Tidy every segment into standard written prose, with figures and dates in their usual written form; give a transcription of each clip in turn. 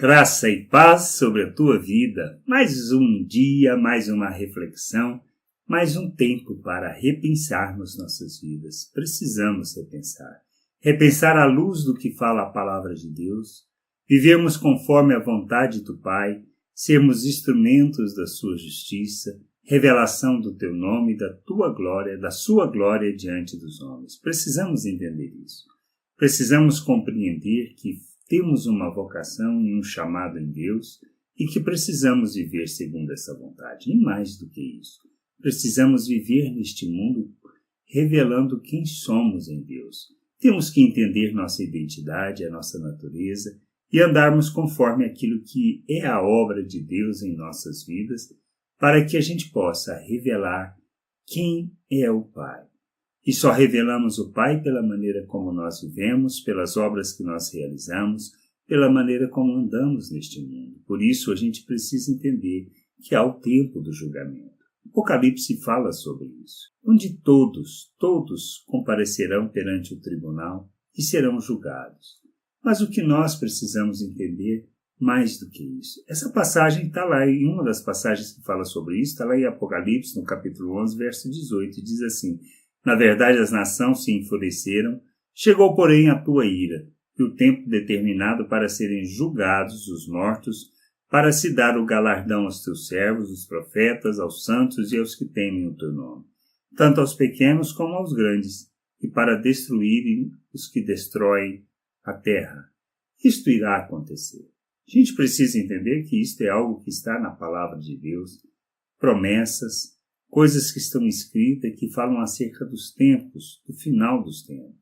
Graça e paz sobre a tua vida. Mais um dia, mais uma reflexão, mais um tempo para repensarmos nossas vidas. Precisamos repensar. Repensar à luz do que fala a palavra de Deus, vivermos conforme a vontade do Pai, sermos instrumentos da sua justiça, revelação do teu nome, da tua glória, da sua glória diante dos homens. Precisamos entender isso. Precisamos compreender que temos uma vocação e um chamado em Deus e que precisamos viver segundo essa vontade. E mais do que isso, precisamos viver neste mundo revelando quem somos em Deus. Temos que entender nossa identidade, a nossa natureza e andarmos conforme aquilo que é a obra de Deus em nossas vidas, para que a gente possa revelar quem é o Pai. E só revelamos o Pai pela maneira como nós vivemos, pelas obras que nós realizamos, pela maneira como andamos neste mundo. Por isso a gente precisa entender que há o tempo do julgamento. O Apocalipse fala sobre isso, onde todos comparecerão perante o tribunal e serão julgados. Mas o que nós precisamos entender mais do que isso? Essa passagem está lá, em uma das passagens que fala sobre isso, está lá em Apocalipse, no capítulo 11, verso 18, e diz assim: na verdade, as nações se enfureceram, chegou, porém, a tua ira, e o tempo determinado para serem julgados os mortos, para se dar o galardão aos teus servos, os profetas, aos santos e aos que temem o teu nome, tanto aos pequenos como aos grandes, e para destruírem os que destroem a terra. Isto irá acontecer. A gente precisa entender que isto é algo que está na palavra de Deus, promessas, coisas que estão escritas e que falam acerca dos tempos, do final dos tempos.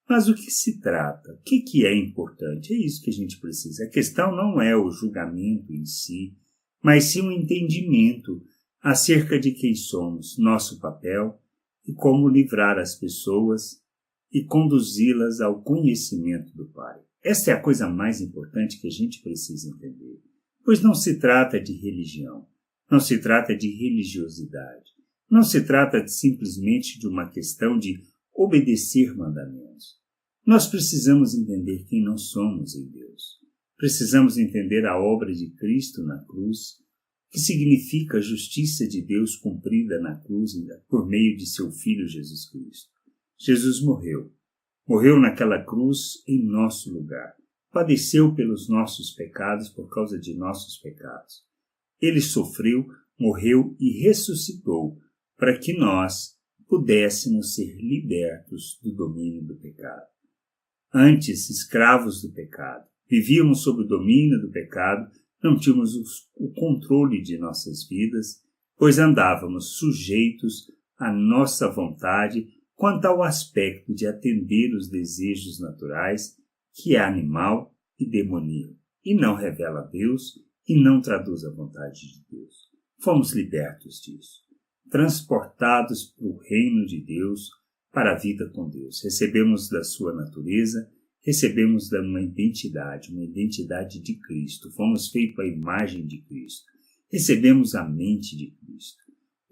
Mas o que se trata? O que é importante? É isso que a gente precisa. A questão não é o julgamento em si, mas sim um entendimento acerca de quem somos, nosso papel e como livrar as pessoas e conduzi-las ao conhecimento do Pai. Essa é a coisa mais importante que a gente precisa entender. Pois não se trata de religião. Não se trata de religiosidade. Não se trata simplesmente de uma questão de obedecer mandamentos. Nós precisamos entender quem nós somos em Deus. Precisamos entender a obra de Cristo na cruz, que significa a justiça de Deus cumprida na cruz por meio de seu Filho Jesus Cristo. Jesus morreu. Morreu naquela cruz em nosso lugar. Padeceu pelos nossos pecados por causa de nossos pecados. Ele sofreu, morreu e ressuscitou para que nós pudéssemos ser libertos do domínio do pecado. Antes, escravos do pecado, vivíamos sob o domínio do pecado, não tínhamos o controle de nossas vidas, pois andávamos sujeitos à nossa vontade quanto ao aspecto de atender os desejos naturais, que é animal e demoníaco, e não revela a Deus e não traduz a vontade de Deus. Fomos libertos disso, transportados para o reino de Deus, para a vida com Deus. Recebemos da sua natureza, recebemos uma identidade de Cristo. Fomos feitos à imagem de Cristo. Recebemos a mente de Cristo.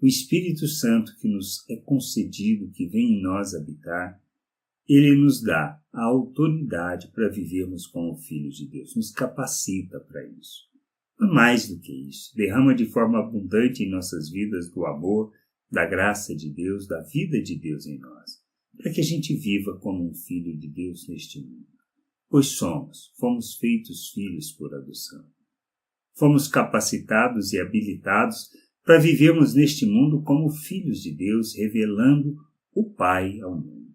O Espírito Santo que nos é concedido, que vem em nós habitar, ele nos dá a autoridade para vivermos como filhos de Deus, nos capacita para isso. Mais do que isso, derrama de forma abundante em nossas vidas do amor, da graça de Deus, da vida de Deus em nós, para que a gente viva como um filho de Deus neste mundo. Pois fomos feitos filhos por adoção. Fomos capacitados e habilitados para vivermos neste mundo como filhos de Deus, revelando o Pai ao mundo,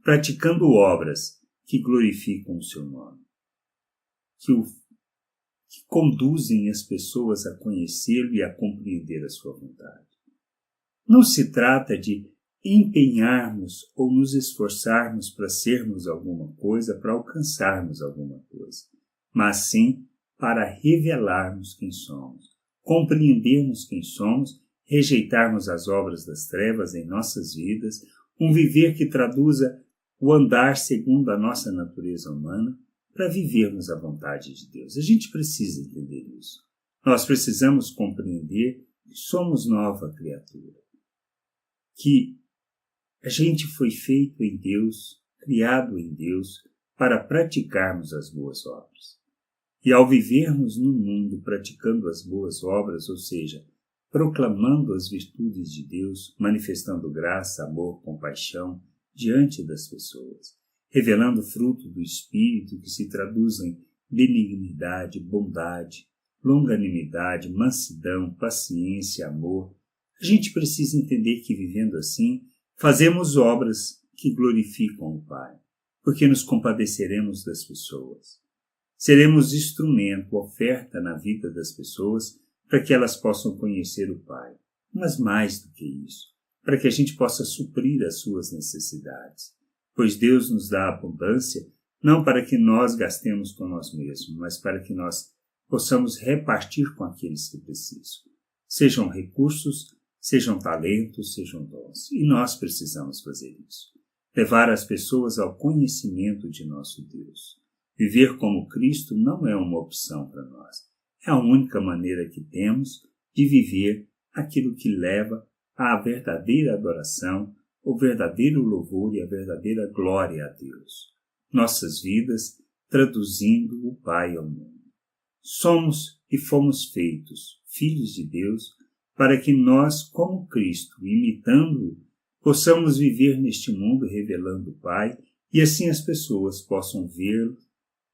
praticando obras que glorificam o seu nome, que conduzem as pessoas a conhecê-lo e a compreender a sua vontade. Não se trata de empenharmos ou nos esforçarmos para sermos alguma coisa, para alcançarmos alguma coisa, mas sim para revelarmos quem somos, compreendermos quem somos, rejeitarmos as obras das trevas em nossas vidas, um viver que traduza o andar segundo a nossa natureza humana, para vivermos a vontade de Deus. A gente precisa entender isso. Nós precisamos compreender que somos nova criatura, que a gente foi feito em Deus, criado em Deus, para praticarmos as boas obras. E ao vivermos no mundo praticando as boas obras, ou seja, proclamando as virtudes de Deus, manifestando graça, amor, compaixão diante das pessoas, revelando o fruto do Espírito que se traduz em benignidade, bondade, longanimidade, mansidão, paciência, amor, a gente precisa entender que vivendo assim, fazemos obras que glorificam o Pai, porque nos compadeceremos das pessoas. Seremos instrumento, oferta na vida das pessoas para que elas possam conhecer o Pai. Mas mais do que isso, para que a gente possa suprir as suas necessidades. Pois Deus nos dá abundância, não para que nós gastemos com nós mesmos, mas para que nós possamos repartir com aqueles que precisam. Sejam recursos, sejam talentos, sejam dons. E nós precisamos fazer isso. Levar as pessoas ao conhecimento de nosso Deus. Viver como Cristo não é uma opção para nós. É a única maneira que temos de viver aquilo que leva à verdadeira adoração, o verdadeiro louvor e a verdadeira glória a Deus. Nossas vidas traduzindo o Pai ao mundo. Somos e fomos feitos filhos de Deus para que nós, como Cristo, imitando-o, possamos viver neste mundo revelando o Pai e assim as pessoas possam vê-lo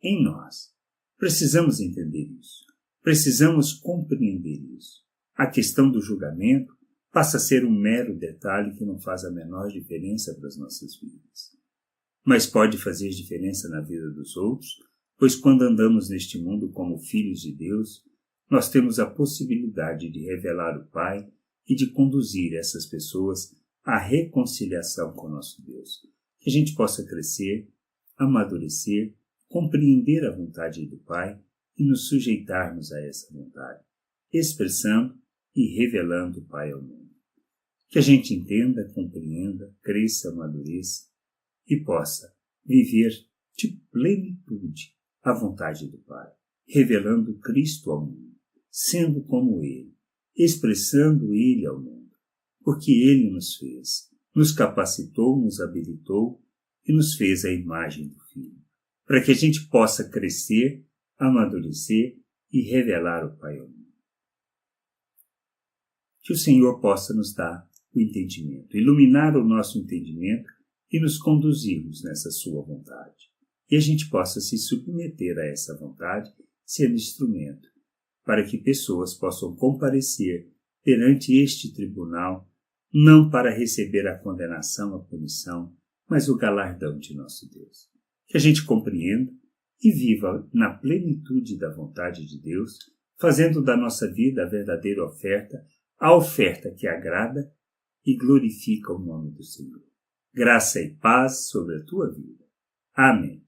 em nós. Precisamos entender isso. Precisamos compreender isso. A questão do julgamento passa a ser um mero detalhe que não faz a menor diferença para as nossas vidas. Mas pode fazer diferença na vida dos outros, pois quando andamos neste mundo como filhos de Deus, nós temos a possibilidade de revelar o Pai e de conduzir essas pessoas à reconciliação com nosso Deus. Que a gente possa crescer, amadurecer, compreender a vontade do Pai e nos sujeitarmos a essa vontade, expressando e revelando o Pai ao mundo. Que a gente entenda, compreenda, cresça, amadureça e possa viver de plenitude a vontade do Pai, revelando Cristo ao mundo, sendo como Ele, expressando Ele ao mundo, porque Ele nos fez, nos capacitou, nos habilitou e nos fez a imagem do Filho, para que a gente possa crescer, amadurecer e revelar o Pai ao mundo. Que o Senhor possa nos dar o entendimento, iluminar o nosso entendimento e nos conduzirmos nessa sua vontade. E a gente possa se submeter a essa vontade, sendo instrumento, para que pessoas possam comparecer perante este tribunal, não para receber a condenação, a punição, mas o galardão de nosso Deus. Que a gente compreenda e viva na plenitude da vontade de Deus, fazendo da nossa vida a verdadeira oferta, a oferta que agrada e glorifica o nome do Senhor. Graça e paz sobre a tua vida. Amém.